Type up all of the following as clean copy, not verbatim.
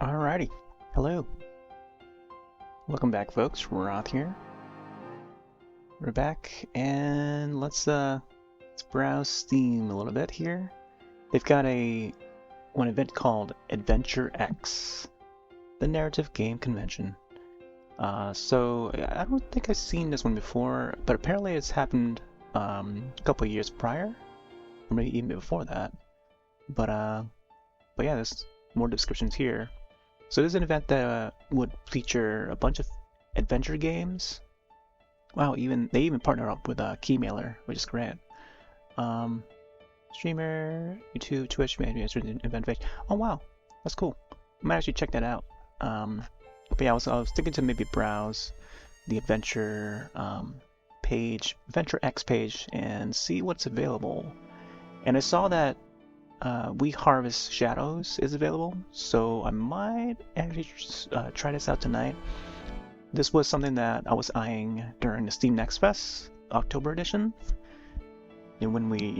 Alrighty, hello. Welcome back, folks. Roth here. We're back, and let's browse Steam a little bit here. They've got one event called AdventureX, the narrative game convention. So I don't think I've seen this one before, but apparently it's happened a couple of years prior, or maybe even before that. But yeah, there's more descriptions here. So this is an event that would feature a bunch of adventure games. Wow, they even partner up with Keymailer, which is great. Um, Streamer, YouTube, Twitch, maybe it's an event page. Oh wow, that's cool. I might actually check that out. But yeah, I was thinking to maybe browse the adventure page, AdventureX page, and see what's available. And I saw that We Harvest Shadows is available, so I might actually try this out tonight. This was something that I was eyeing during the Steam Next Fest October edition, and when we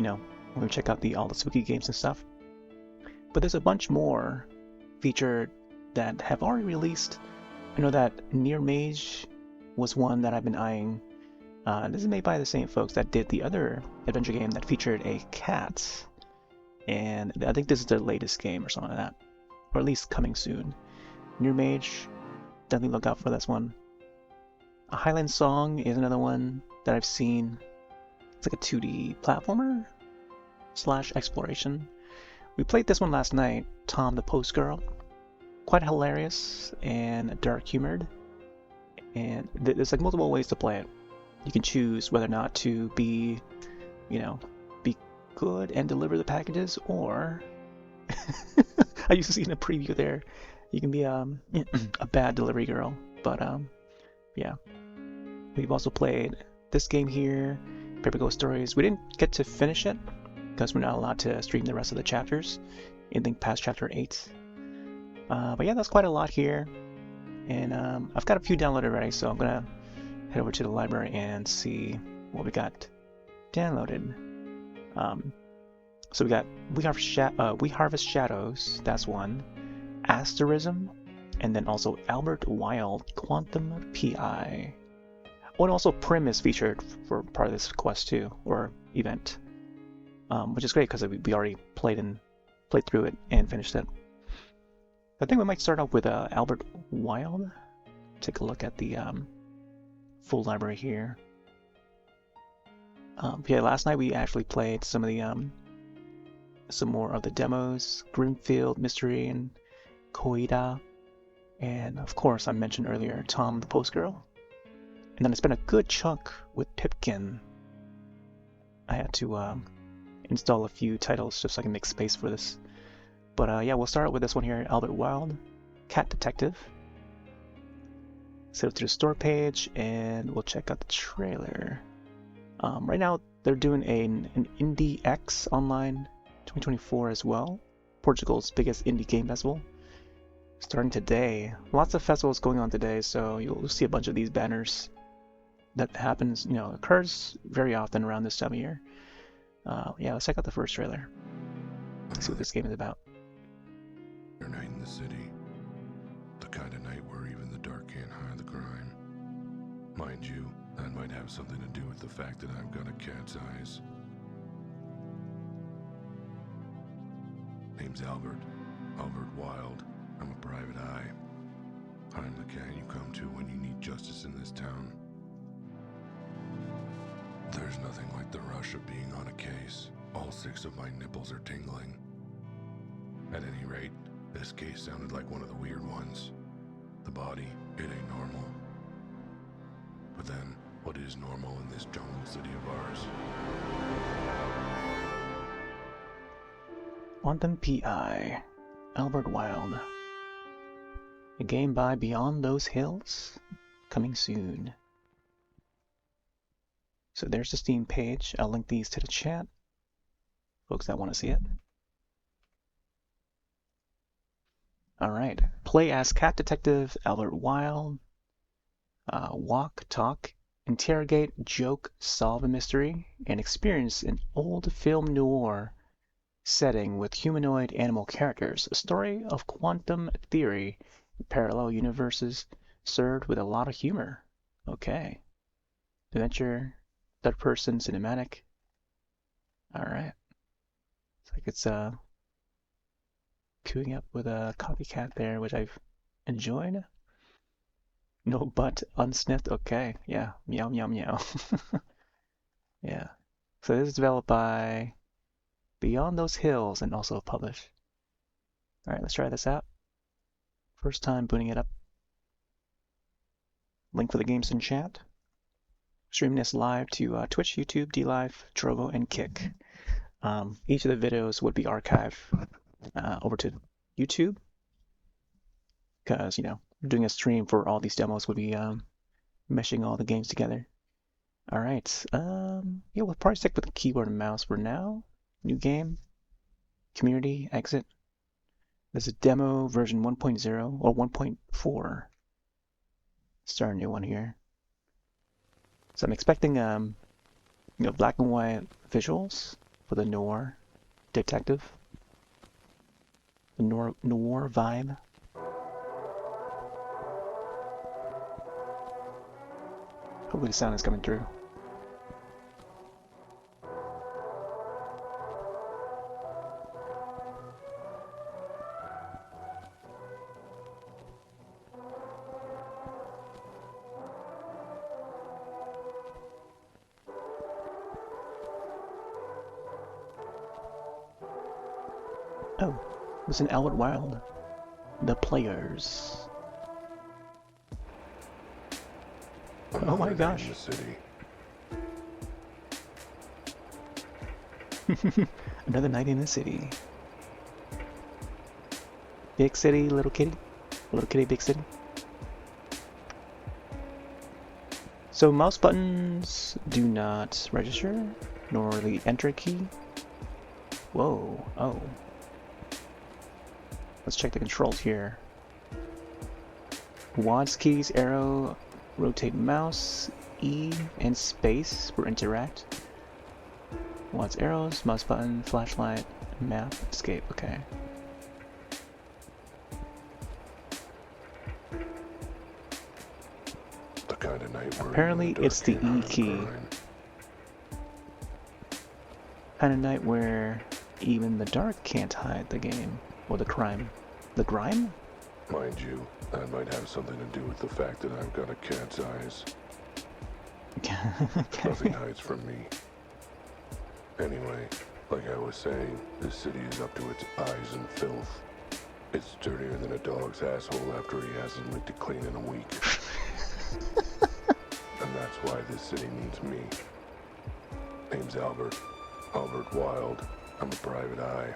check out all the spooky games and stuff. But there's a bunch more featured that have already released. I know that Near Mage was one that I've been eyeing. This is made by the same folks that did the other adventure game that featured a cat. And I think this is their latest game or something like that, or at least coming soon. Near Mage, definitely look out for this one. A Highland Song is another one that I've seen. It's like a 2D platformer / exploration. We played this one last night, Tom the Post Girl. Quite hilarious and dark humored. And there's like multiple ways to play it. You can choose whether or not to be good and deliver the packages, or I used to see in a preview there, you can be a bad delivery girl. But yeah, we've also played this game here, Paper Ghost Stories. We didn't get to finish it because we're not allowed to stream the rest of the chapters, anything past chapter 8. But yeah, that's quite a lot here, and I've got a few downloaded already, so I'm gonna head over to the library and see what we got downloaded. So we got We Harvest Shadows, that's one. Asterism, and then also Albert Wilde, Quantum PI. Oh, and also Prim is featured for part of this quest too, or event, which is great because we already played through it and finished it. I think we might start off with Albert Wilde. Take a look at the full library here. Yeah, last night we actually played some more of the demos, Grimfield Mystery and Koida, and of course I mentioned earlier Tom the Post Girl. And then I spent a good chunk with Pipkin. I had to install a few titles just so I can make space for this. But yeah, we'll start with this one here, Albert Wilde, Cat Detective. Set it to the store page, and we'll check out the trailer. Right now, they're doing an IndieX Online 2024 as well, Portugal's biggest indie game festival, starting today. Lots of festivals going on today, so you'll see a bunch of these banners. That happens, occurs very often around this time of year. Yeah, let's check out the first trailer. See what this game is about. Night in the city, the kind of night where even the dark can't hide the crime. Mind you, that might have something to do with the fact that I've got a cat's eyes. Name's Albert Wilde. I'm a private eye. I'm the cat you come to when you need justice in this town. There's nothing like the rush of being on a case. All 6 of my nipples are tingling. At any rate, this case sounded like one of the weird ones. The body, it ain't normal. But then, what is normal in this jungle city of ours? Quantum PI, Albert Wilde. A game by Beyond Those Hills, coming soon. So there's the Steam page. I'll link these to the chat, folks that want to see it. Alright, play as Cat Detective Albert Wilde. Walk, talk, interrogate, joke, solve a mystery, and experience an old film noir setting with humanoid animal characters. A story of quantum theory, parallel universes, served with a lot of humor. Okay. Adventure, third person cinematic. Alright. It's like it's queuing up with a copycat there, which I've enjoyed. No butt unsniffed. Okay, yeah. Meow meow meow. Yeah. So this is developed by Beyond Those Hills and also published. Alright, let's try this out. First time booting it up. Link for the games in chat. Streaming this live to Twitch, YouTube, DLive, Trovo, and Kick. Each of the videos would be archived over to YouTube, because, you know, doing a stream for all these demos would be meshing all the games together. Alright, yeah, we'll probably stick with the keyboard and mouse for now. New game, community, exit. There's a demo version 1.0 or 1.4. Start a new one here. So I'm expecting you know, black and white visuals for the noir detective. The noir vibe. Hopefully the sound is coming through. Oh, it's an Albert Wilde. The Players. Oh my gosh. Another night in the city. Big city, little kitty. Little kitty, big city. So mouse buttons do not register, nor the enter key. Whoa, oh. Let's check the controls here. WASD keys, arrow, rotate mouse, E, and space for interact. WASD arrows, mouse button, flashlight, map, escape, okay. The kind of night apparently it's the E key. Kind of night where even the dark can't hide the game. Or the crime. The grime? Mind you, that might have something to do with the fact that I've got a cat's eyes. Okay. Nothing hides from me. Anyway, like I was saying, this city is up to its eyes in filth. It's dirtier than a dog's asshole after he hasn't licked it clean in a week. And that's why this city needs me. Name's Albert. Albert Wilde. I'm a private eye.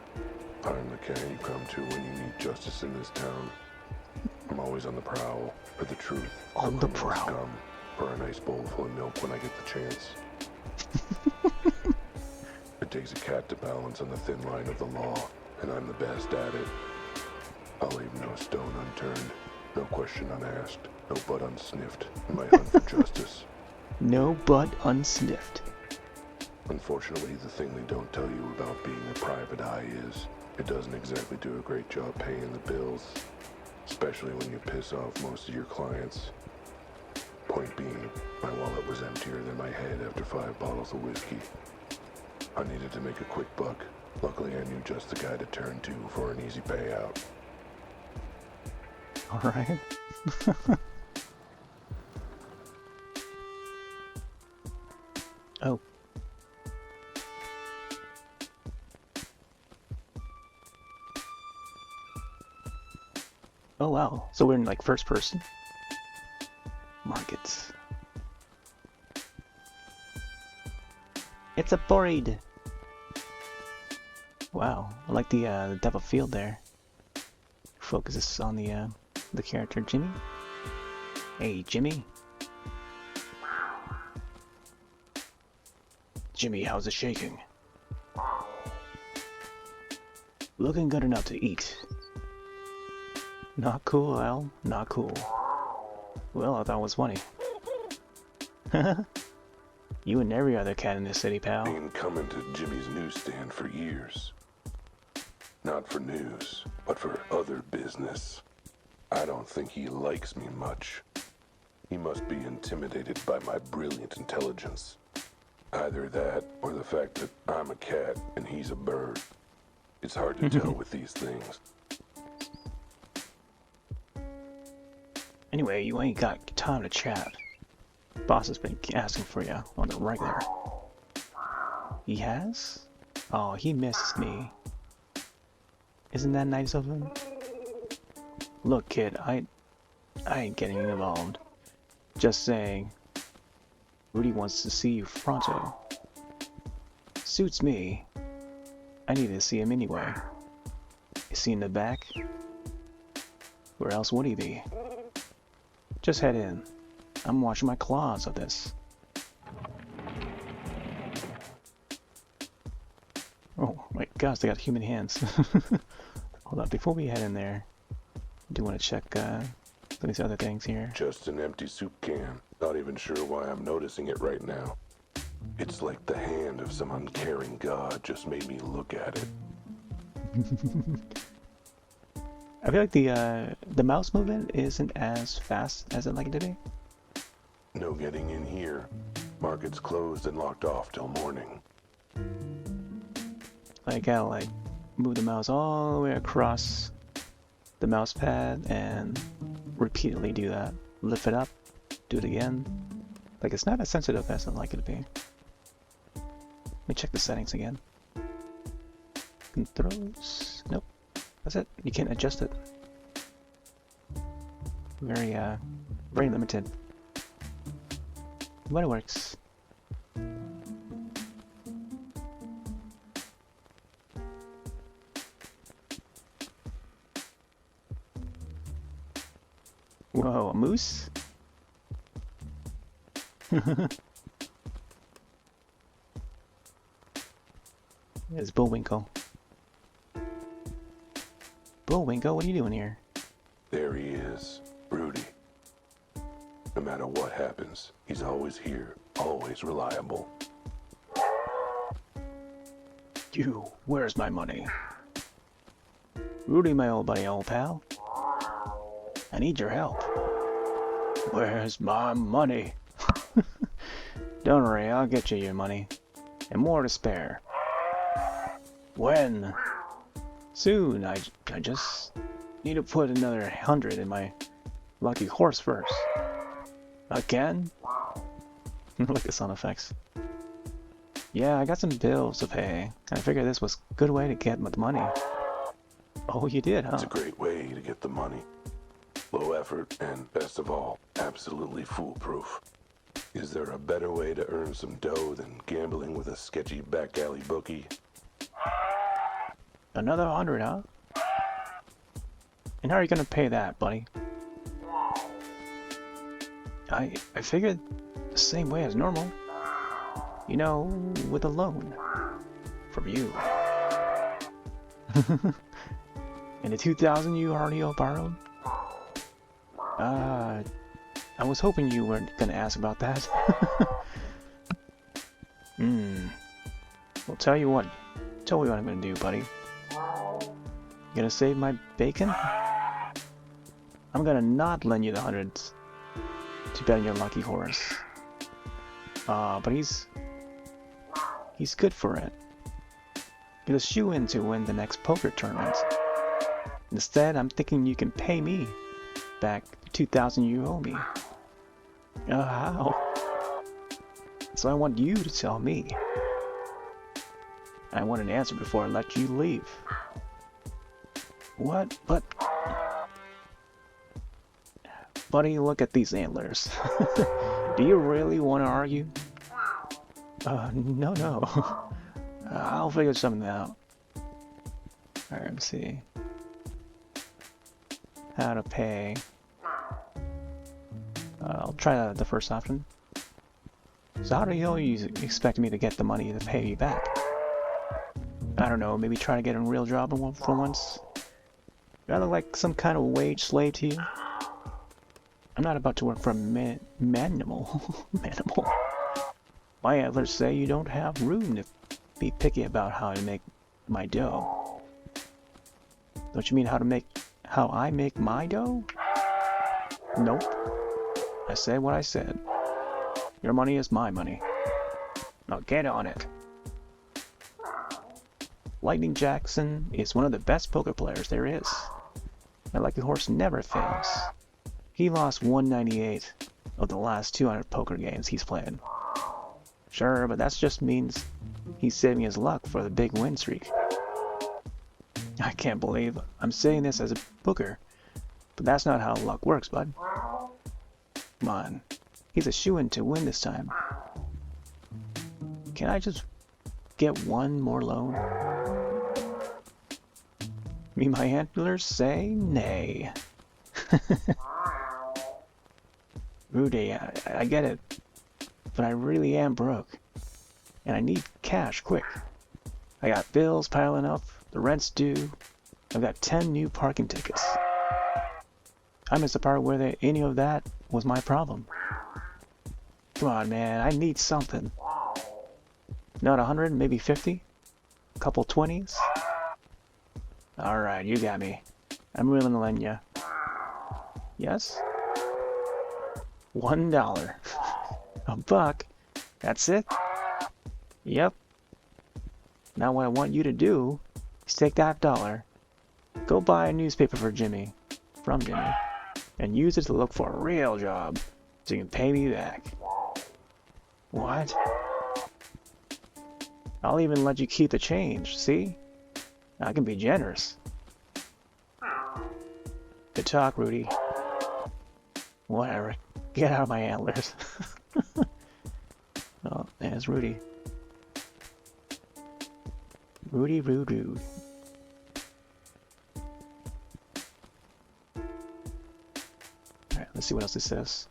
I'm the kind you come to when you need justice in this town. I'm always on the prowl for the truth. On the prowl. Scum, or a nice bowl full of milk when I get the chance. It takes a cat to balance on the thin line of the law, and I'm the best at it. I'll leave no stone unturned, no question unasked, no butt unsniffed in my hunt for justice. No butt unsniffed. Unfortunately, the thing they don't tell you about being a private eye is it doesn't exactly do a great job paying the bills, especially when you piss off most of your clients. Point being, my wallet was emptier than my head after 5 bottles of whiskey. I needed to make a quick buck. Luckily, I knew just the guy to turn to for an easy payout. Alright. Oh. Oh wow, so we're in like first person? Markets. It's a board! Wow, I like the depth of field there. Focuses on the character Jimmy. Hey Jimmy. Jimmy, how's it shaking? Looking good enough to eat. Not cool, Al. Not cool. Well, I thought it was funny. You and every other cat in this city, pal. Been coming to Jimmy's newsstand for years. Not for news, but for other business. I don't think he likes me much. He must be intimidated by my brilliant intelligence. Either that, or the fact that I'm a cat and he's a bird. It's hard to tell with these things. Anyway, you ain't got time to chat. Boss has been asking for you on the regular. He has? Oh, he misses me. Isn't that nice of him? Look, kid, I ain't getting involved. Just saying. Rudy wants to see you pronto. Suits me. I need to see him anyway. Is he in the back? Where else would he be? Just head in. I'm washing my claws of this. Oh my gosh, they got human hands. Hold on, before we head in there, I do want to check some of these other things here. Just an empty soup can. Not even sure why I'm noticing it right now. It's like the hand of some uncaring god just made me look at it. I feel like the mouse movement isn't as fast as I'd like it to be. No getting in here. Market's closed and locked off till morning. I gotta like move the mouse all the way across the mouse pad and repeatedly do that. Lift it up, do it again. Like it's not as sensitive as I'd like it to be. Let me check the settings again. Controls. Nope. That's it. You can't adjust it. Very very limited. But it works. Whoa, a moose? There's Bullwinkle. Bullwinkle, what are you doing here? There he is, Rudy. No matter what happens, he's always here, always reliable. You, where's my money? Rudy, my old buddy, old pal. I need your help. Where's my money? Don't worry, I'll get you your money. And more to spare. When? Soon. I just need to put another 100 in my lucky horse first. Again? Look at the sound effects. Yeah, I got some bills to pay. I figured this was a good way to get the money. Oh, you did, huh? It's a great way to get the money. Low effort and, best of all, absolutely foolproof. Is there a better way to earn some dough than gambling with a sketchy back alley bookie? Another 100, huh? And how are you gonna pay that, buddy? I figured the same way as normal. You know, with a loan. From you. And the 2,000 you already borrowed? I was hoping you weren't gonna ask about that. Well, tell you what I'm gonna do, buddy. You gonna save my bacon? I'm gonna not lend you the hundreds to bet on your lucky horse. But he's good for it. He's a shoe-in to win the next poker tournament. Instead, I'm thinking you can pay me back the 2,000 you owe me. How? So I want you to tell me. I want an answer before I let you leave. What? But... Buddy, look at these antlers. Do you really want to argue? No. I'll figure something out. Alright, let's see. How to pay. I'll try the first option. So how do you expect me to get the money to pay you back? I don't know, maybe try to get a real job for once? Do I look like some kind of wage slave to you? I'm not about to work for a manimal. Manimal. My antlers say you don't have room to be picky about how to make my dough. Don't you mean how I make my dough? Nope. I said what I said. Your money is my money. Now get on it. Lightning Jackson is one of the best poker players there is. My lucky horse never fails. He lost 198 of the last 200 poker games he's played. Sure, but that just means he's saving his luck for the big win streak. I can't believe I'm saying this as a booker, but that's not how luck works, bud. Come on, he's a shoo-in to win this time. Can I just get one more loan? Me, my antlers say nay. Rudy, I get it, but I really am broke, and I need cash quick. I got bills piling up, the rent's due, I've got 10 new parking tickets. I missed the part where any of that was my problem. Come on, man, I need something. Not 100, maybe 50? A couple 20s? Alright, you got me. I'm willing to lend you. Yes? $1. $1. That's it? Yep. Now what I want you to do is take that dollar, go buy a newspaper for Jimmy, from Jimmy, and use it to look for a real job so you can pay me back. What? I'll even let you keep the change, see? I can be generous. Good talk, Rudy. Whatever. Get out of my antlers. Oh, there's Rudy. Rudy, Rude. Alright, let's see what else this says.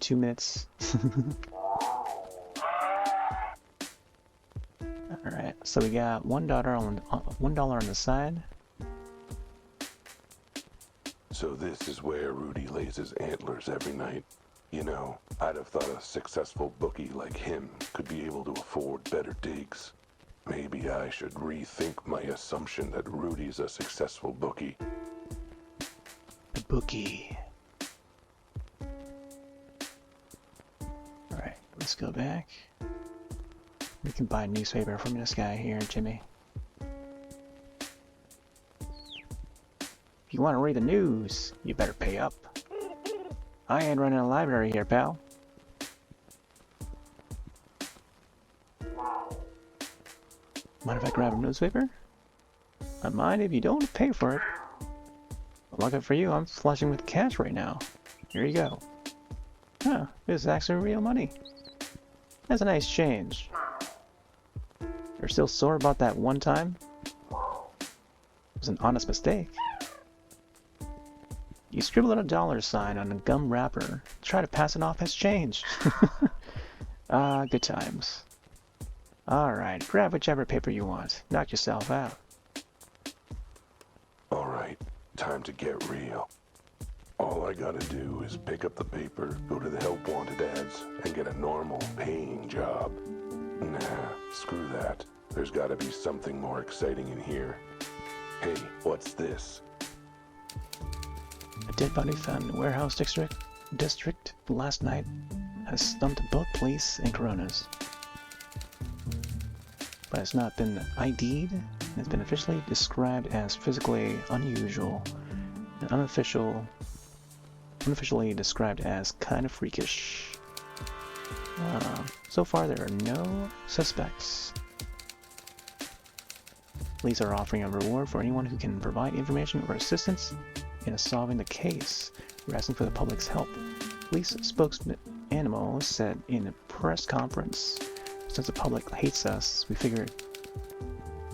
2 minutes. Alright, so we got $1 on the side. So this is where Rudy lays his antlers every night. You know, I'd have thought a successful bookie like him could be able to afford better digs. Maybe I should rethink my assumption that Rudy's a successful bookie. The bookie. Alright, let's go back. We can buy a newspaper from this guy here, Jimmy. If you want to read the news, you better pay up. I ain't running a library here, pal. Mind if I grab a newspaper? I mind if you don't pay for it. Lucky for you, I'm flushing with cash right now. Here you go. Huh, this is actually real money. That's a nice change. You're still sore about that one time? It was an honest mistake. You scribbled a dollar sign on a gum wrapper. Try to pass it off as change. Ah, good times. Alright, grab whichever paper you want. Knock yourself out. Alright, time to get real. All I gotta do is pick up the paper, go to the help wanted ads, and get a normal paying job. Nah, screw that. There's gotta be something more exciting in here. Hey, what's this? A dead body found in the warehouse district last night has stumped both police and coronas. But it's not been ID'd, and it's been officially described as physically unusual, and unofficially described as kind of freakish. So far there are no suspects. Police are offering a reward for anyone who can provide information or assistance in solving the case. We're asking for the public's help. Police spokesman Animal said in a press conference, since the public hates us, we figured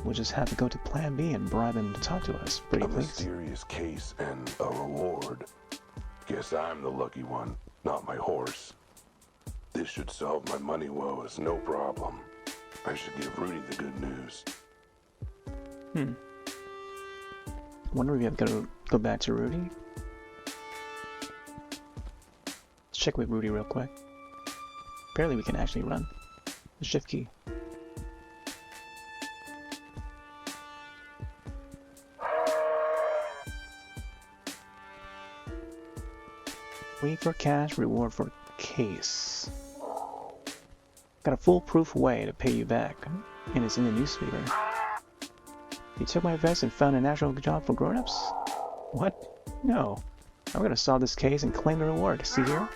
we'll just have to go to Plan B and bribe them to talk to us. Pretty please. A mysterious case and a reward. Guess I'm the lucky one, not my horse. This should solve my money woes, no problem. I should give Rudy the good news. Wonder if we have to go back to Rudy. Let's check with Rudy real quick. Apparently we can actually run. The shift key. Complete for cash, reward for case. Got a foolproof way to pay you back, and it's in the newspaper. You took my vest and found a natural job for grown-ups? What? No. I'm gonna solve this case and claim the reward. See here?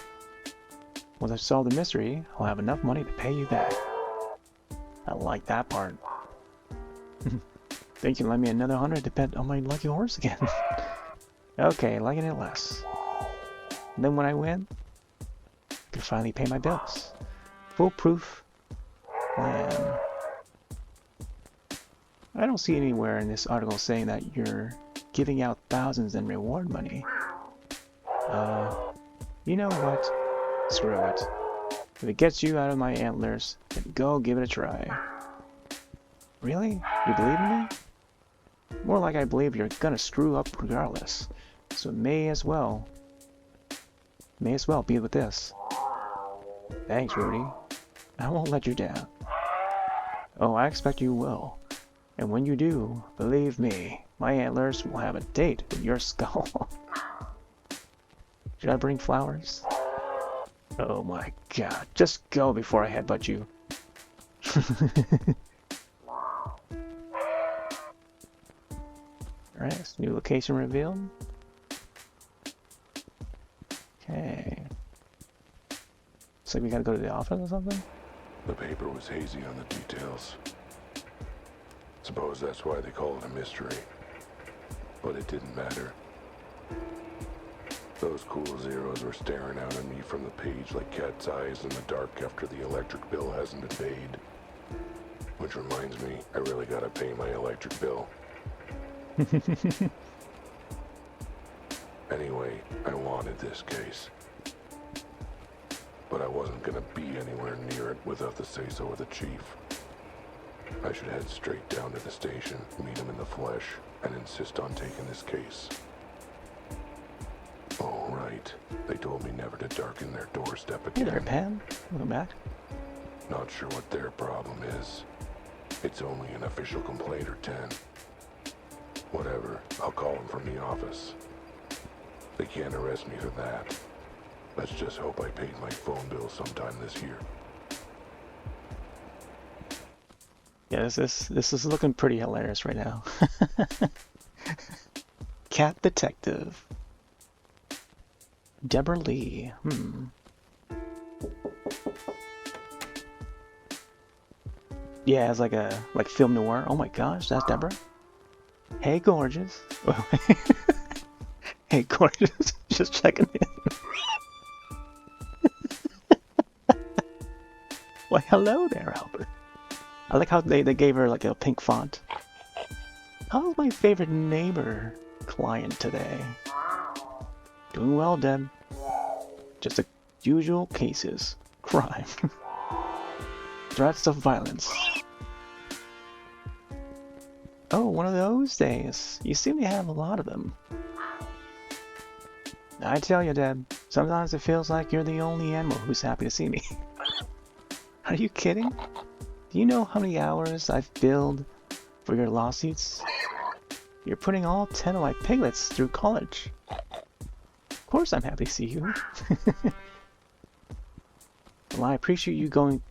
Once I solve the mystery, I'll have enough money to pay you back. I like that part. Think you lend me another 100 to bet on my lucky horse again? Okay, liking it less. And then when I win, I can finally pay my bills. Foolproof plan. I don't see anywhere in this article saying that you're giving out thousands in reward money. You know what? Screw it. If it gets you out of my antlers, then go give it a try. Really? You believe in me? More like I believe you're gonna screw up regardless. So it may as well be with this. Thanks, Rudy. I won't let you down. Oh, I expect you will. And when you do, believe me, my antlers will have a date with your skull. Should I bring flowers? Oh my god, just go before I headbutt you. Alright, new location revealed. Okay. Looks like we gotta go to the office or something? The paper was hazy on the details. Suppose that's why they call it a mystery. But it didn't matter. Those cool zeros were staring out at me from the page like cat's eyes in the dark after the electric bill hasn't been paid. Which reminds me, I really gotta pay my electric bill. Anyway, I wanted this case. But I wasn't gonna be anywhere near it without the say-so of the chief. I should head straight down to the station, meet him in the flesh, and insist on taking this case. Oh, right. They told me never to darken their doorstep again. Hey there, Pam. Welcome back. Not sure what their problem is. It's only an official complaint or 10. Whatever, I'll call them from the office. They can't arrest me for that. Let's just hope I paid my phone bill sometime this year. Yeah, this is looking pretty hilarious right now. Cat detective. Deborah Lee. Yeah, it's like film noir. Oh my gosh, that's Deborah. Hey, gorgeous. Hey, gorgeous. Just checking in. Why, hello there, Albert. I like how they gave her like a pink font. How's my favorite neighbor client today? Doing well, Deb. Just the usual cases. Crime. Threats of violence. Oh, one of those days. You seem to have a lot of them. I tell you, Deb, sometimes it feels like you're the only animal who's happy to see me. Are you kidding? Do you know how many hours I've billed for your lawsuits? You're putting all 10 of my piglets through college. Of course I'm happy to see you. Well, I appreciate you going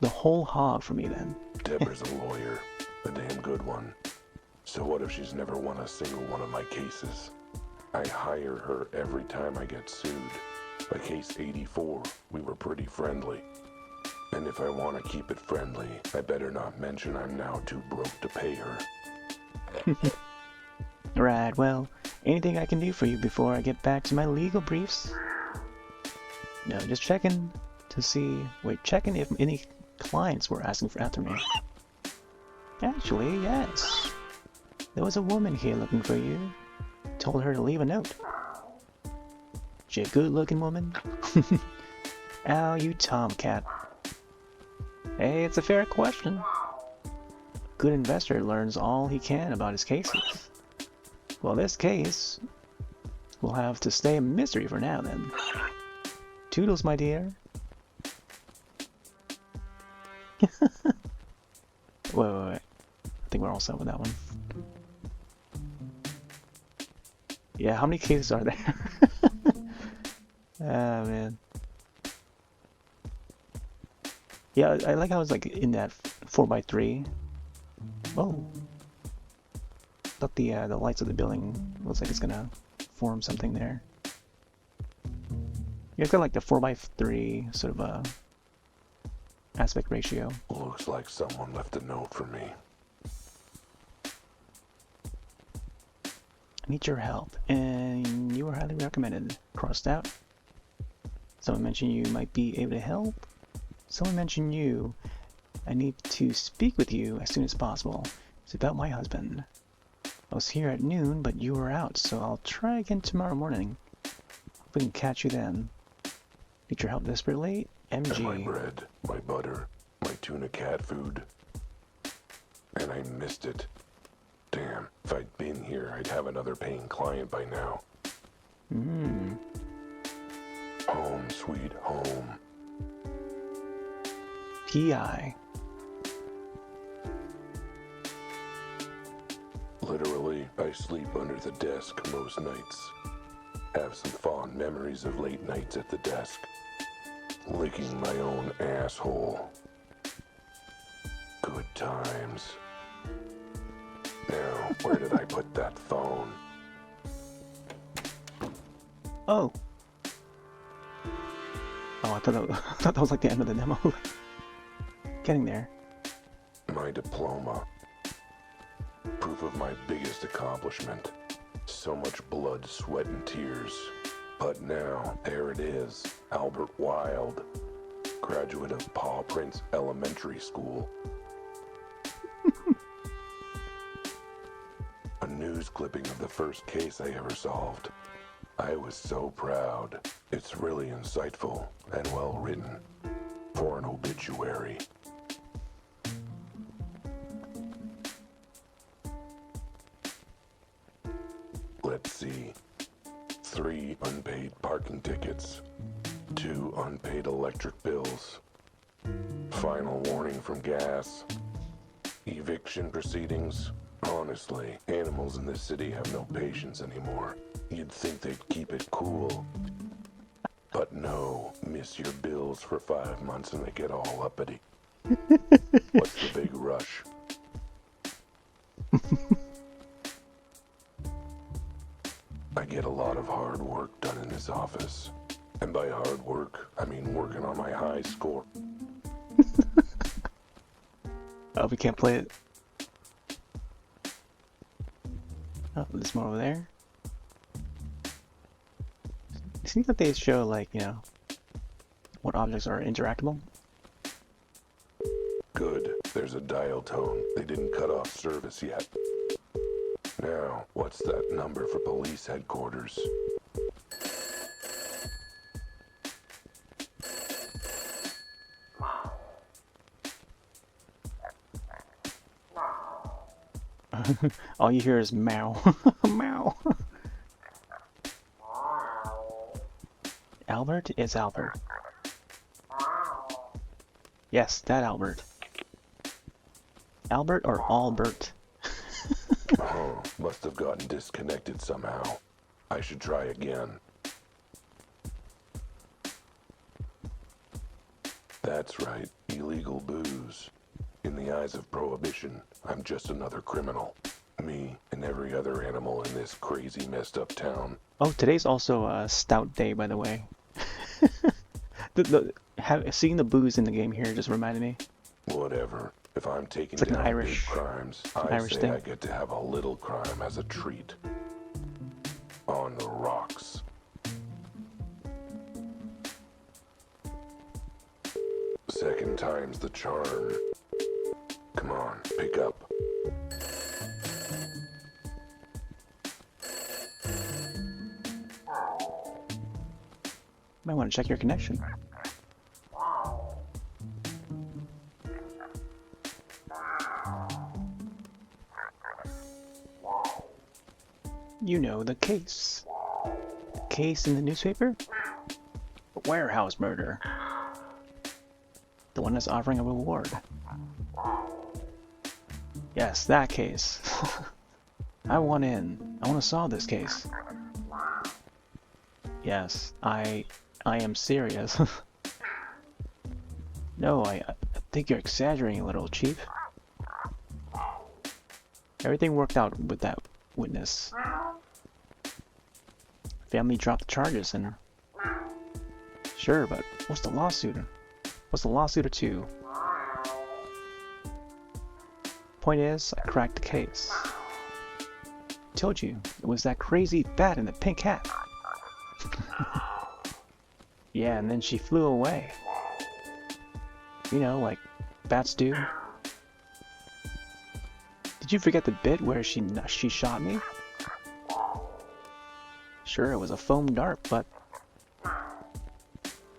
the whole hog for me then. Deborah's a lawyer, a damn good one. So what if she's never won a single one of my cases? I hire her every time I get sued. By case 84, we were pretty friendly. And if I want to keep it friendly, I better not mention I'm now too broke to pay her. Right, well, anything I can do for you before I get back to my legal briefs? No, just checking to see... Wait, checking if any clients were asking after me. Actually, yes. There was a woman here looking for you. Told her to leave a note. She a good-looking woman? Ow, you tomcat. Hey, it's a fair question. Good investor learns all he can about his cases. Well, this case will have to stay a mystery for now, then. Toodles, my dear. Wait. I think we're all set with that one. Yeah, how many cases are there? Ah, man. Yeah, I like how it's like in that 4x3. Whoa. Thought the lights of the building looks like it's gonna form something there. Yeah, it's got like the 4x3 sort of aspect ratio. Looks like someone left a note for me. I need your help, and you are highly recommended. Crossed out. Someone mentioned you might be able to help. Someone mentioned you. I need to speak with you as soon as possible. It's about my husband. I was here at noon, but you were out, so I'll try again tomorrow morning. Hope we can catch you then. Need your help desperately? MG. And my bread, my butter, my tuna cat food. And I missed it. Damn, if I'd been here, I'd have another paying client by now. Home, sweet home. PI. Literally, I sleep under the desk most nights. Have some fond memories of late nights at the desk. Licking my own asshole. Good times. Now, where did I put that phone? Oh. Oh, I thought that was like the end of the demo. Getting there. My diploma. Proof of my biggest accomplishment. So much blood, sweat, and tears. But now, there it is. Albert Wilde. Graduate of Paw Prince Elementary School. A news clipping of the first case I ever solved. I was so proud. It's really insightful and well written for an obituary. Let's see. 3 unpaid parking tickets. 2 unpaid electric bills. Final warning from gas. Eviction proceedings. Honestly, animals in this city have no patience anymore. You'd think they'd keep it cool. But no, miss your bills for 5 months and they get all uppity. What's the big rush? I get a lot of hard work done in this office. And by hard work, I mean working on my high score. Oh, we can't play it. Oh, there's more over there. It seems that they show, like, you know, what objects are interactable. Good. There's a dial tone. They didn't cut off service yet. Now, what's that number for police headquarters? All you hear is meow. Meow. Albert is Albert. Yes, that Albert. Albert or Albert? Oh, must have gotten disconnected somehow. I should try again. That's right, illegal booze. In the eyes of prohibition, I'm just another criminal. Me and every other animal in this crazy messed up town. Oh, today's also a stout day, by the way. Seeing the booze in the game here just reminded me. Whatever. If I'm taking It's like an down Irish- big crimes, I Irish say thing. I get to have a little crime as a treat. On the rocks. Second time's the charm. Come on, pick up. Might want to check your connection. You know the case. Case in the newspaper? A warehouse murder. The one that's offering a reward. Yes, that case. I want in. I want to solve this case. Yes, I I am serious. No, I think you're exaggerating a little, Chief. Everything worked out with that witness. Family dropped the charges and... Sure, but what's the lawsuit? What's the lawsuit to? Point is, I cracked the case. Told you, it was that crazy bat in the pink hat. Yeah, and then she flew away. You know, like bats do. Did you forget the bit where she shot me? Sure, it was a foam dart, but...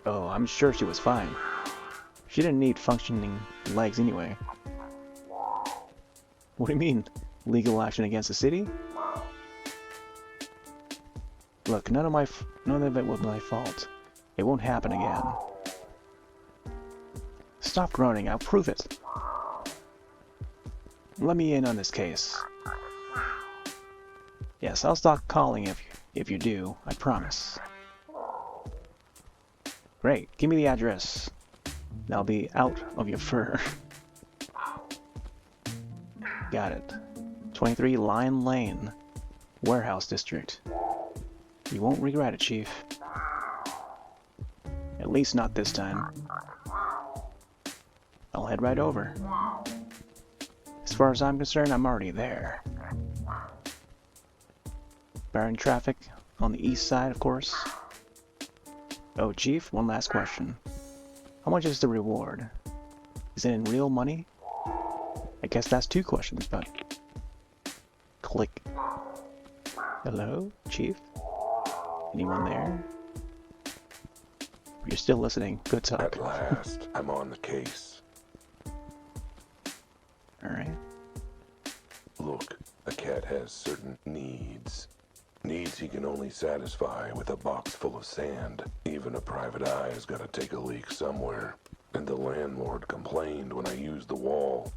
Oh, I'm sure she was fine. She didn't need functioning legs anyway. What do you mean? Legal action against the city? Look, none of it was my fault. It won't happen again. Stop groaning, I'll prove it. Let me in on this case. Yes, I'll stop calling if you do, I promise. Great, give me the address. I'll be out of your fur. Got it. 23 Lion Lane, Warehouse District. You won't regret it, Chief. At least not this time. I'll head right over. As far as I'm concerned, I'm already there. Barring traffic on the east side, of course. Oh, Chief, one last question. How much is the reward? Is it in real money? I guess that's two questions, but... Click. Hello, Chief? Anyone there? You're still listening. Good talk. At last, I'm on the case. Alright. Look, a cat has certain needs. Needs he can only satisfy with a box full of sand. Even a private eye has got to take a leak somewhere. And the landlord complained when I used the wall.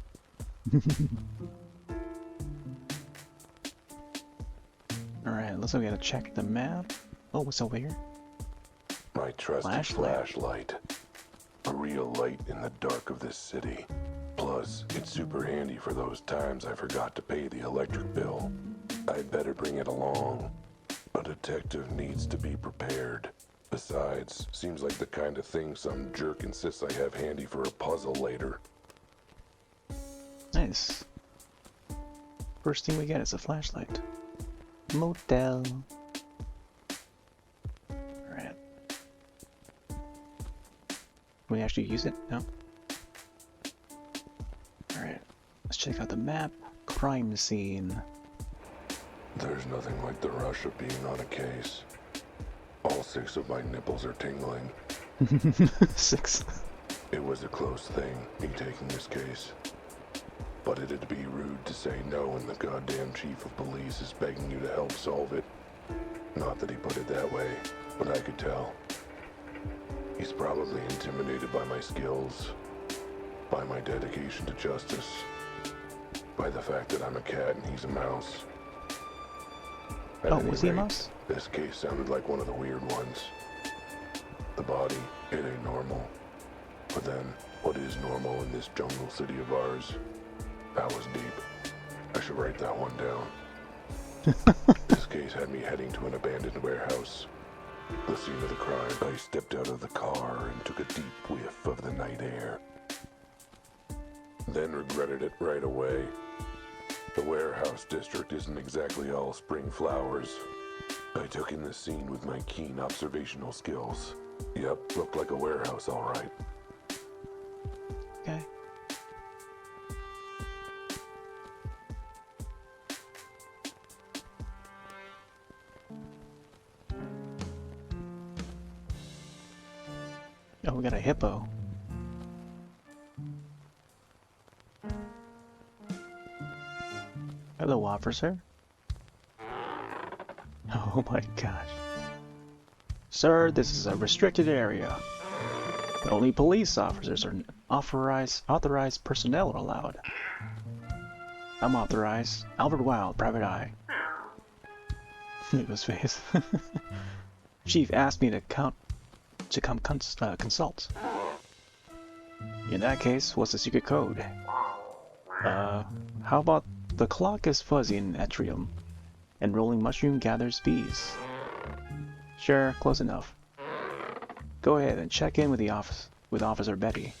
Alright, looks like we gotta check the map. Oh, what's over here? My trusted flashlight. A real light in the dark of this city. Plus, it's super handy for those times I forgot to pay the electric bill. I'd better bring it along. A detective needs to be prepared. Besides, seems like the kind of thing some jerk insists I have handy for a puzzle later. Nice. First thing we get is a flashlight. Motel. Alright. Can we actually use it? No. Alright. Let's check out the map. Crime scene. There's nothing like the rush of being on a case. All 6 of my nipples are tingling. 6. It was a close thing, me taking this case. But it'd be rude to say no when the goddamn chief of police is begging you to help solve it. Not that he put it that way, but I could tell. He's probably intimidated by my skills, by my dedication to justice, by the fact that I'm a cat and he's a mouse. At any was he a rate, mouse? This case sounded like one of the weird ones. The body, it ain't normal. But then, what is normal in this jungle city of ours? That was deep. I should write that one down. This case had me heading to an abandoned warehouse. The scene of the crime. I stepped out of the car and took a deep whiff of the night air. Then regretted it right away. The warehouse district isn't exactly all spring flowers. I took in the scene with my keen observational skills. Yep, looked like a warehouse, all right. Okay. Oh, we got a hippo. Hello, officer. Oh my gosh. Sir, this is a restricted area. Only police officers or authorized personnel are allowed. I'm authorized. Albert Wilde, private eye. Look at his face. Chief asked me to count to come consult. In that case, what's the secret code? How about the clock is fuzzy in atrium, and rolling mushroom gathers bees? Sure, close enough. Go ahead and check in with the office with Officer Betty.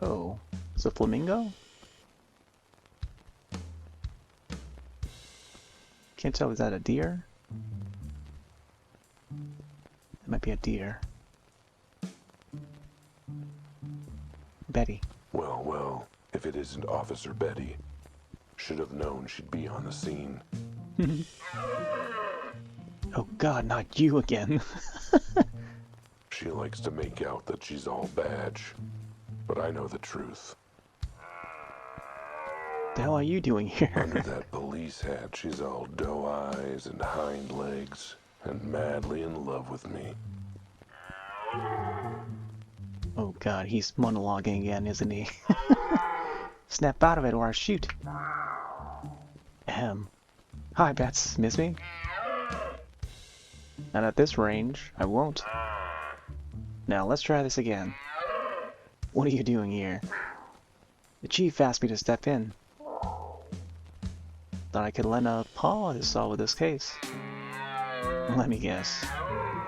Oh, it's a flamingo? Can't tell, is that a deer? It might be a deer. Betty. Well, well, if it isn't Officer Betty. Should have known she'd be on the scene. Oh God, not you again. She likes to make out that she's all badge, but I know the truth. The hell are you doing here? Under that police hat, she's all doe eyes and hind legs, and madly in love with me. Oh God, he's monologuing again, isn't he? Snap out of it or I shoot. Ahem. Hi, Bats. Miss me? Not at this range. I won't. Now, let's try this again. What are you doing here? The chief asked me to step in. Thought I could lend a paw to solve this case. Let me guess.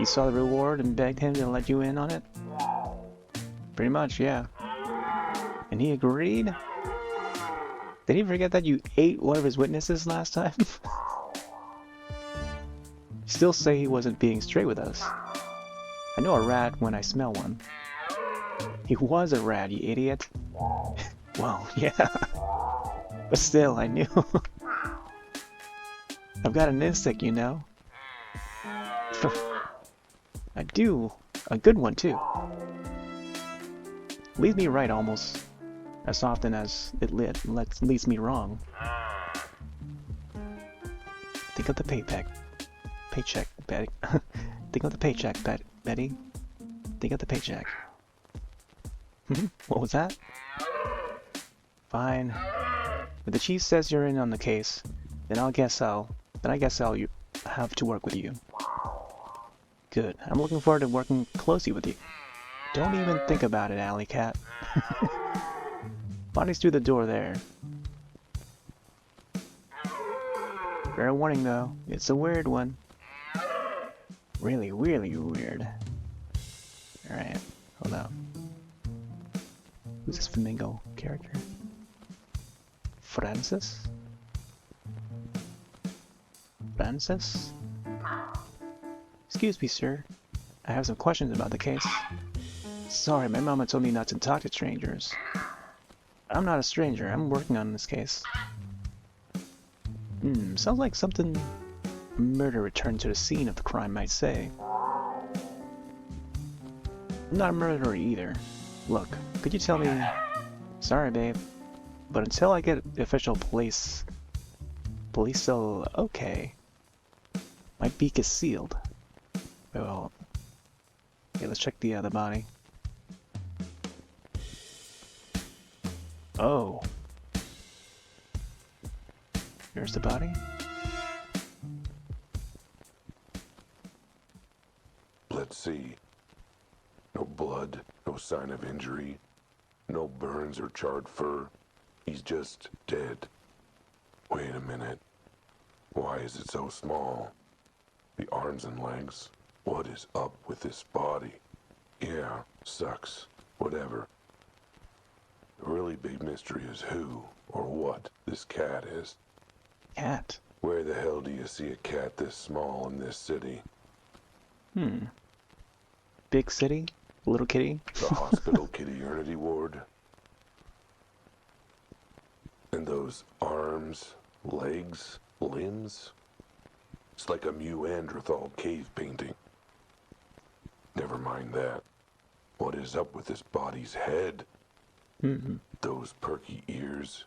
You saw the reward and begged him to let you in on it? Pretty much, yeah. And he agreed? Did he forget that you ate one of his witnesses last time? Still say he wasn't being straight with us. I know a rat when I smell one. He was a rat, you idiot. Well, yeah. But still, I knew. I've got an instinct, you know. I do. A good one, too. Leads me right almost as often as it leads me wrong. Think of the paycheck, Betty. Think of the paycheck, Betty. Think of the paycheck. What was that? Fine. If the chief says you're in on the case, then I guess I'll have to work with you. Good. I'm looking forward to working closely with you. Don't even think about it, Alley Cat. Body's through the door there. Fair warning though, it's a weird one. Really, really weird. Alright, hold on. Who's this flamingo character? Francis? Francis? Excuse me, sir. I have some questions about the case. Sorry, my mama told me not to talk to strangers. I'm not a stranger. I'm working on this case. Sounds like something a murder returned to the scene of the crime might say. I'm not a murderer either. Look, could you tell me... Sorry, babe. But until I get official police still okay. My beak is sealed. Well... Okay, let's check the other body. Oh. Here's the body. Let's see. No blood, no sign of injury, no burns or charred fur. He's just dead. Wait a minute. Why is it so small? The arms and legs? What is up with this body? Yeah, sucks. Whatever. The really big mystery is who, or what, this cat is. Cat? Where the hell do you see a cat this small in this city? Big city? Little kitty? The hospital kitty-ernity ward? And those arms, legs, limbs? It's like a Neanderthal cave painting. Never mind that. What is up with this body's head? Those perky ears,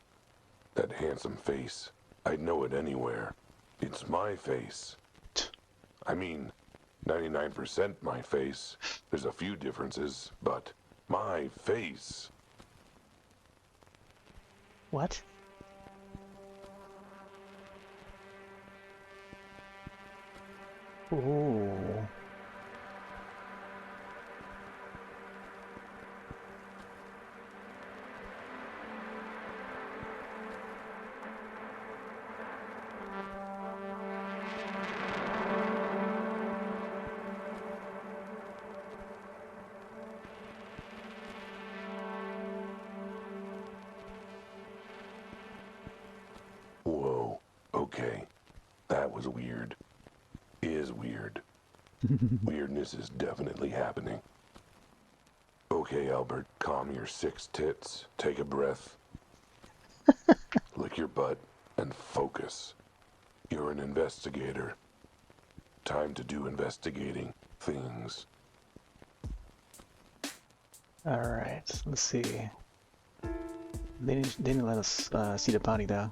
that handsome face, I'd know it anywhere. It's my face. I mean, 99% my face. There's a few differences, but my face. What? Ooh. Whoa, okay. That was weird. Is weird. Weirdness is definitely happening. Okay, Albert, calm your 6 tits. Take a breath. Lick your butt and focus. You're an investigator. Time to do investigating things. Alright, let's see. They didn't let us see the body though.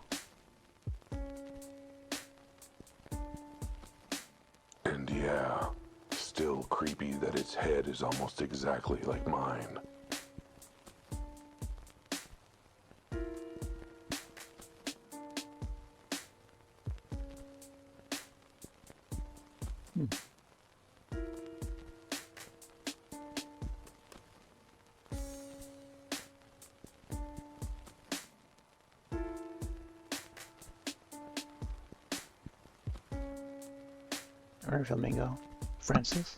And yeah, still creepy that its head is almost exactly like mine. Alright, Flamingo. Francis?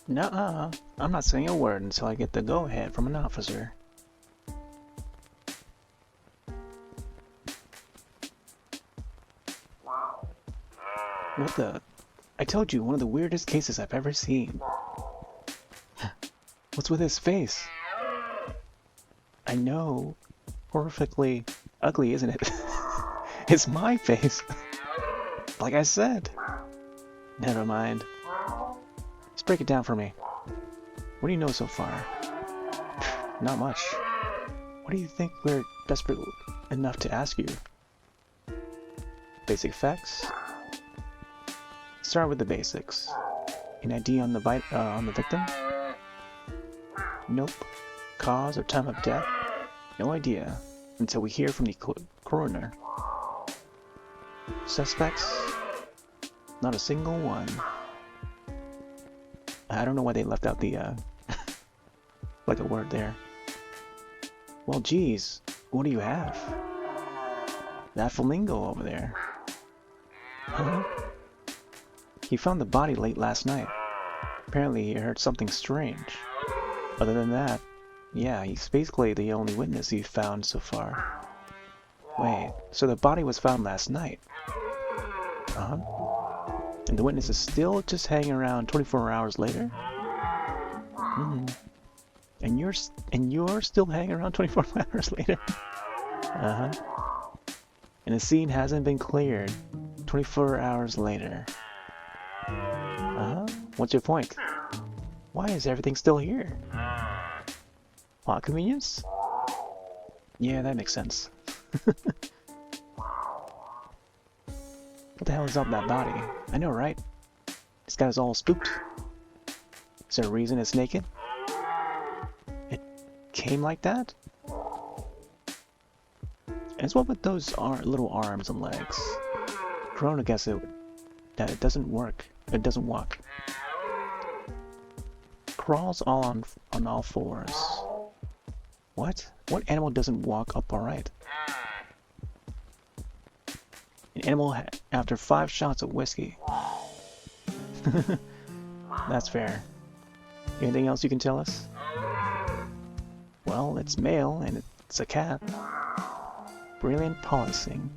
Nuh-uh. I'm not saying a word until I get the go-ahead from an officer. What the? I told you, one of the weirdest cases I've ever seen. What's with his face? I know. Horrifically ugly, isn't it? It's my face. Like I said. Never mind. Let's break it down for me. What do you know so far? Not much. What do you think we're desperate enough to ask you? Basic facts? Start with the basics. An ID on the victim? Nope. Cause or time of death? No idea. Until we hear from the coroner. Suspects? Not a single one. I don't know why they left out the, like a word there. Well, geez, what do you have? That flamingo over there. Huh? He found the body late last night. Apparently he heard something strange. Other than that, yeah, he's basically the only witness he found so far. Wait, so the body was found last night? Uh-huh. And the witness is still just hanging around 24 hours later? Hmm. And you're still hanging around 24 hours later? Uh-huh. And the scene hasn't been cleared 24 hours later. Uh-huh. What's your point? Why is everything still here? Plot convenience? Yeah, that makes sense. What the hell is up that body? I know, right? This guy's all spooked. Is there a reason it's naked? It came like that? And what with those little arms and legs? Corona guessed that it doesn't work. It doesn't walk. Crawls on all fours. What? What animal doesn't walk upright? An animal after 5 shots of whiskey. That's fair. Anything else you can tell us? Well, it's male and it's a cat. Brilliant policing.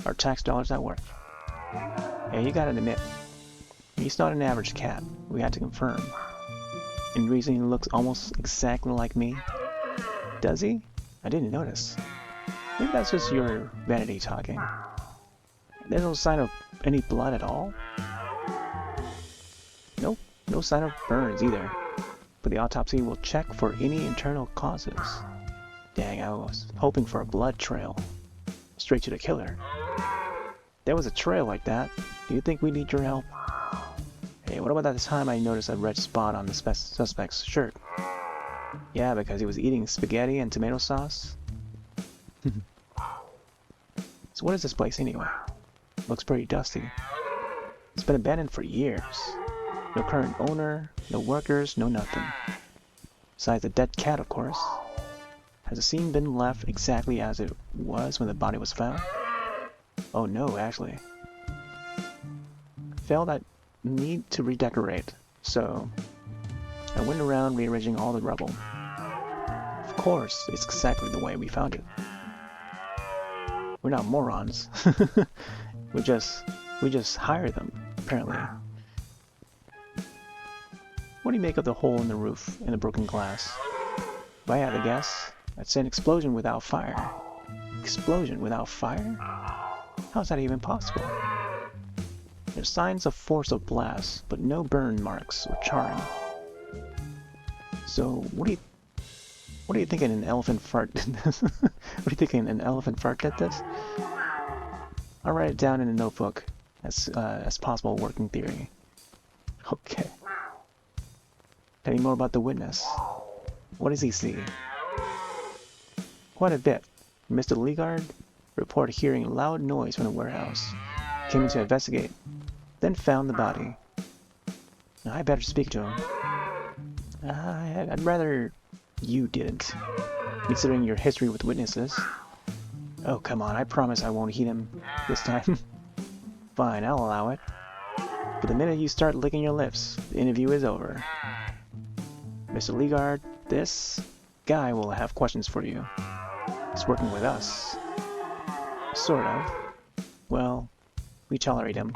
Our tax dollars at work. Hey, you gotta admit, he's not an average cat. We had to confirm. And reason he looks almost exactly like me. Does he? I didn't notice. Maybe that's just your vanity talking. There's no sign of any blood at all? Nope, no sign of burns either. But the autopsy will check for any internal causes. Dang, I was hoping for a blood trail. Straight to the killer. There was a trail like that. Do you think we need your help? Hey, what about that time I noticed a red spot on the suspect's shirt? Yeah, because he was eating spaghetti and tomato sauce. So what is this place anyway? Looks pretty dusty. It's been abandoned for years. No current owner, no workers, no nothing. Besides the dead cat, of course. Has the scene been left exactly as it was when the body was found? Oh no, actually. I felt I need to redecorate, so I went around rearranging all the rubble. Of course, it's exactly the way we found it. We're not morons. we just hire them, apparently. What do you make of the hole in the roof and the broken glass? If I had to guess, I'd say an explosion without fire. Explosion without fire? How's that even possible? There's signs of force of blast, but no burn marks or charring. So, what are you thinking an elephant fart did this? What are you thinking an elephant fart did this? I'll write it down in a notebook as possible working theory. Okay. Tell me more about the witness. What does he see? Quite a bit. Mr. Legard reported hearing a loud noise from the warehouse. Came in to investigate, then found the body. Now, I better speak to him. I'd rather you didn't, considering your history with witnesses. Oh, come on, I promise I won't heat him this time. Fine, I'll allow it. But the minute you start licking your lips, the interview is over. Mr. Legard, this guy will have questions for you. He's working with us. Sort of. Well, we tolerate him.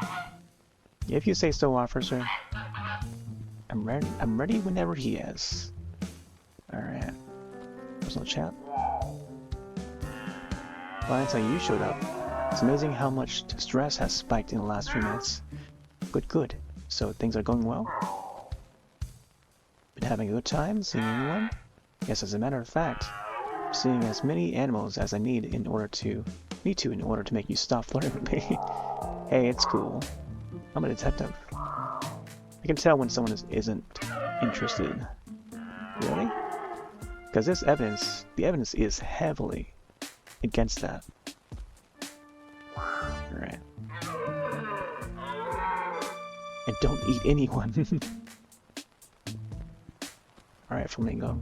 If you say so, officer. I'm ready whenever he is. Alright. Personal chat. Well, until you showed up. It's amazing how much stress has spiked in the last few minutes. Good. So things are going well? Been having a good time? Seeing anyone? Yes, as a matter of fact, I'm seeing as many animals as I need in order to make you stop flirting with me. Hey, it's cool. I'm a detective. I can tell when someone isn't interested. Really? Because the evidence is heavily against that. Alright. And don't eat anyone. Alright, Flamingo.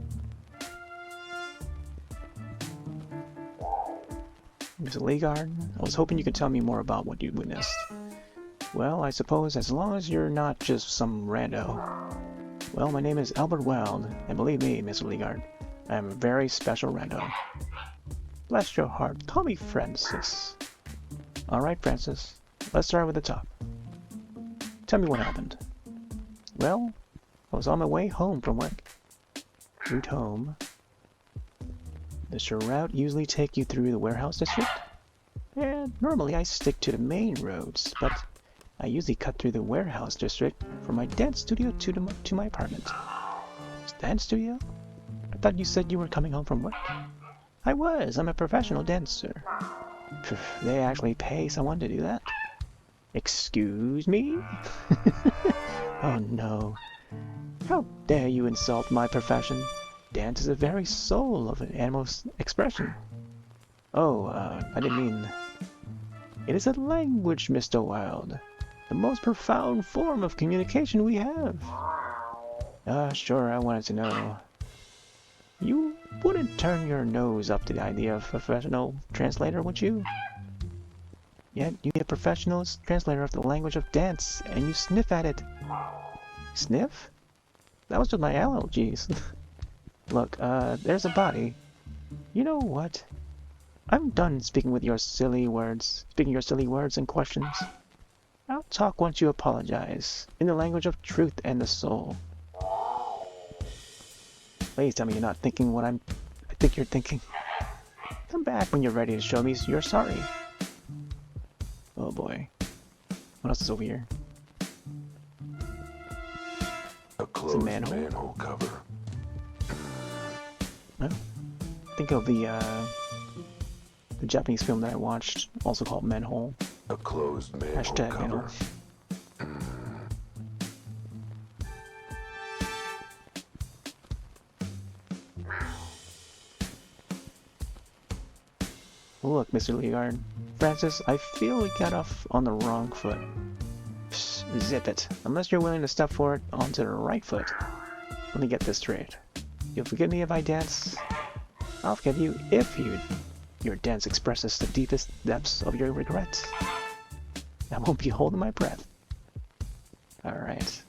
Mr. Legard, I was hoping you could tell me more about what you witnessed. Well, I suppose as long as you're not just some rando. Well, my name is Albert Wilde, and believe me, Mr. Legard, I am a very special rando. Bless your heart, call me Francis. Alright, Francis, let's start with the top. Tell me what happened. Well, I was on my way home from work. Route home. Does your route usually take you through the warehouse district? Yeah, normally I stick to the main roads, but I usually cut through the warehouse district from my dance studio to my apartment. Dance studio? I thought you said you were coming home from work. I was. I'm a professional dancer. They actually pay someone to do that? Excuse me? Oh no. How dare you insult my profession? Dance is the very soul of an animal's expression. Oh, I didn't mean... It is a language, Mr. Wilde. The most profound form of communication we have. Sure, I wanted to know. You wouldn't turn your nose up to the idea of a professional translator, would you? Yet you need a professional translator of the language of dance, and you sniff at it. Sniff? That was just my allergies. Look, there's a body. You know what? I'm done speaking your silly words and questions. I'll talk once you apologize, in the language of truth and the soul. Please tell me you're not thinking what I think you're thinking. Come back when you're ready to show me you're sorry. Oh boy. What else is over here? A closed manhole cover. No. Think of the Japanese film that I watched, also called Manhole. A closed manhole Hashtag cover. Manhole. Look, Mr. Leigard. Francis, I feel we got off on the wrong foot. Psst, zip it. Unless you're willing to step forward onto the right foot. Let me get this straight. You'll forgive me if I dance. I'll forgive you if your dance expresses the deepest depths of your regrets. I won't be holding my breath. Alright.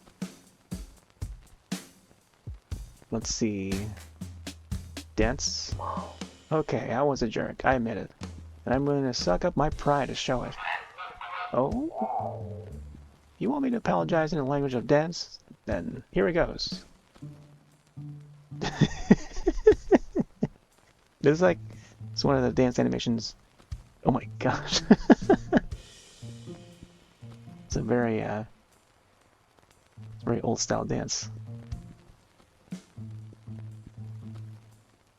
Let's see. Dance? Okay, I was a jerk, I admit it. And I'm willing to suck up my pride to show it. Oh? You want me to apologize in the language of dance? Then here it goes. This is like, it's one of the dance animations. Oh my gosh. It's a very old style dance.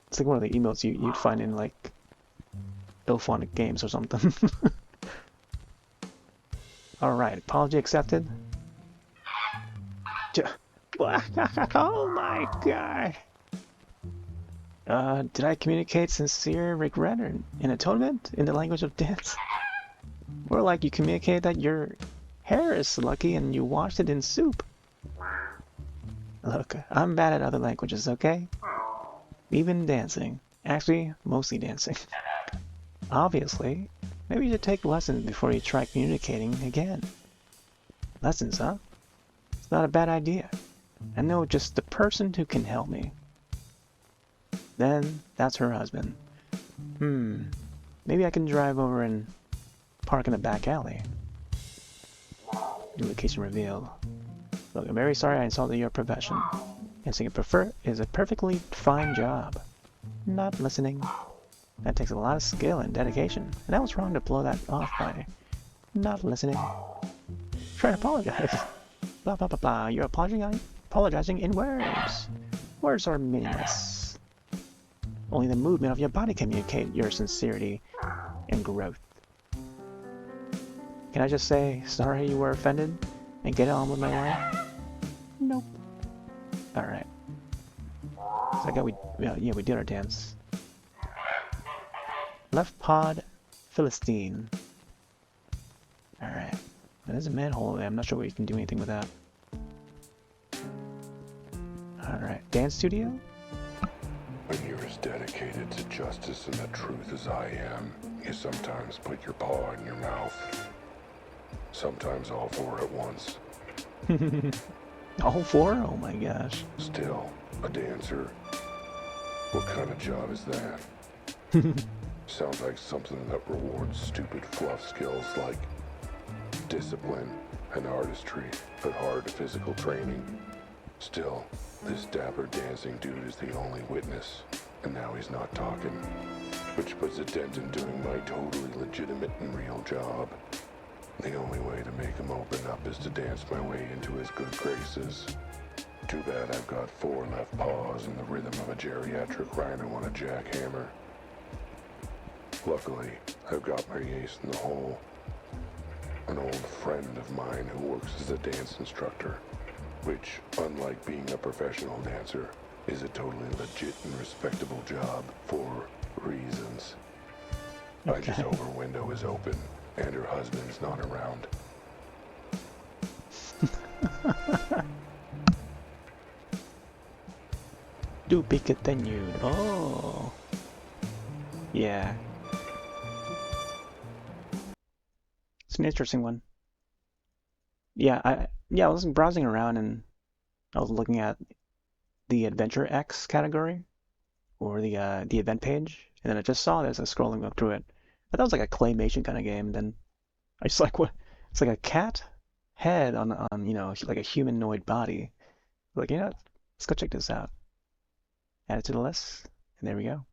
It's like one of the emotes you'd find in like Ilphonic games or something. Alright, apology accepted. Oh my god. Did I communicate sincere regret or an atonement in the language of dance? More like you communicate that your hair is lucky and you washed it in soup. Look, I'm bad at other languages, okay? Even dancing. Actually, mostly dancing. Obviously. Maybe you should take lessons before you try communicating again. Lessons, huh? It's not a bad idea. I know just the person who can help me. Then, that's her husband. Maybe I can drive over and park in the back alley. New location revealed. Look, I'm very sorry I insulted your profession. Dancing is a perfectly fine job. Not listening. That takes a lot of skill and dedication, and I was wrong to blow that off by not listening. Try to apologize. Blah blah blah blah. You're apologizing in words. Words are meaningless. Only the movement of your body communicate your sincerity and growth. Can I just say sorry you were offended and get on with my life? Nope. Alright. So we did our dance. Left pod Philistine. Alright. There's a manhole there. I'm not sure we can do anything with that. Alright. Dance studio? When you're as dedicated to justice and the truth as I am, you sometimes put your paw in your mouth. Sometimes all four at once. All four? Oh my gosh. Still, a dancer. What kind of job is that? Sounds like something that rewards stupid fluff skills like discipline and artistry, but hard physical training. Still, this dapper dancing dude is the only witness, and now he's not talking, which puts a dent in doing my totally legitimate and real job. The only way to make him open up is to dance my way into his good graces. Too bad I've got four left paws and the rhythm of a geriatric rhino on a jackhammer. Luckily, I've got my ace in the hole. An old friend of mine who works as a dance instructor, which, unlike being a professional dancer, is a totally legit and respectable job for reasons. I just hope her window is open and her husband's not around. Do be continued. Oh. Yeah. It's an interesting one. Yeah, I was browsing around and I was looking at the AdventureX category or the event page, and then I just saw this. I was scrolling up through it. I thought it was like a claymation kind of game. Then I just like, what? It's like a cat head on like a humanoid body. Like, let's go check this out. Add it to the list, and there we go.